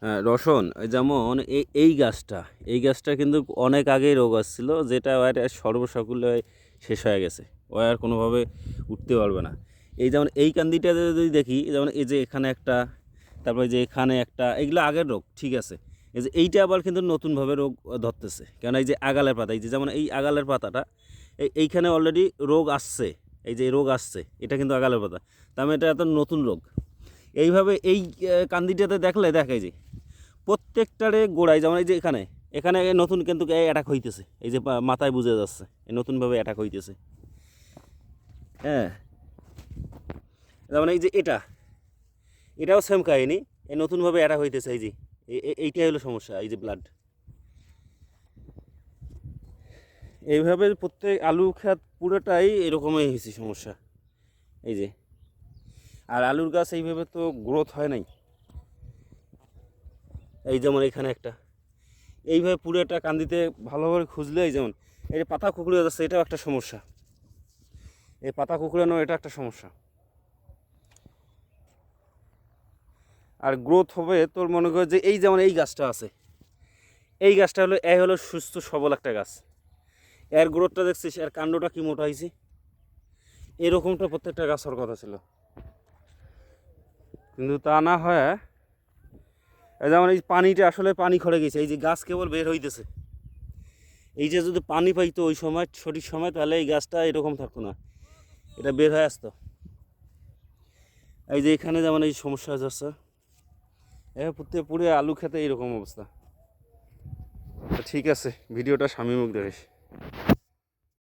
হ্যাঁ, রসুন যেমন এই গাছটা, এই গাছটা কিন্তু অনেক আগেই রোগ আসছিল, যেটা আর সর্বসাকুল্যে শেষ হয়ে গেছে। ও আর কোনোভাবে উঠতে পারবে না। এই যেমন এই কান্দিটাতে যদি দেখি, যেমন এই যে এখানে একটা, তারপরে যে এখানে একটা, এগুলো আগের রোগ ঠিক আছে। এই যে এইটা আবার কিন্তু নতুনভাবে রোগ ধরতেছে, কেন এই যে আগালের পাতা, এই যে যেমন এই আগালের পাতাটা এইখানে অলরেডি রোগ আসছে। এই যে রোগ আসছে, এটা কিন্তু আগালের পাতা, তার মানে এটা এত নতুন রোগ। এইভাবে এই কান্দিটাতে দেখলে দেখাই যে প্রত্যেকটারে গোড়ায়, যেমন এই যে এখানে এখানে নতুন কিন্তু অ্যাটাক হইতেছে, এই যে মাথায় বুঝে যাচ্ছে এই নতুনভাবে অ্যাটাক হইতেছে। হ্যাঁ, যেমন এই যে এটাও সেম কাহিনি, এই নতুনভাবে অ্যাটাক হইতেছে। এই যে এইটাই হলো সমস্যা, এই যে ব্লাড। এইভাবে প্রত্যেক আলু ক্ষেত পুরোটাই এরকমই হয়েছে সমস্যা। এই যে আর আলুর গাছ এইভাবে তো গ্রোথ হয় নাই। এই যেমন এখানে একটা, এইভাবে পুরোটা কান্দিতে ভালোভাবে খুঁজলে এই যেমন এই যে পাতা কুকুরে যাচ্ছে, এটাও একটা সমস্যা। এই পাতা কুকুরানো এটা একটা সমস্যা। আর গ্রোথ হবে তোর মনে কর যে এই যেমন এই গাছটা আছে, এই গাছটা হলো হলো সুস্থ সবল একটা গাছ। এর গ্রোথটা দেখছিস, এর কাণ্ডটা কি মোটা হয়েছে, এরকমটা প্রত্যেকটা গাছ হওয়ার কথা ছিল, কিন্তু তা না হয়। যেমন এই পানিটা আসলে পানি খরে গেছে, এই যে গাছ কেবল বের হইতেছে। এই যে যদি পানি পাইতো ওই সময় সঠিক সময়, তাহলে এই গাছটা এরকম থাকতো না, এটা বের হয়ে আসতো। এই যে এখানে যেমন এই সমস্যা যাচ্ছে, প্রত্যেক পুরো আলু খেতে এইরকম অবস্থা। ঠিক আছে, ভিডিওটা স্বামীমুখ দেখিস।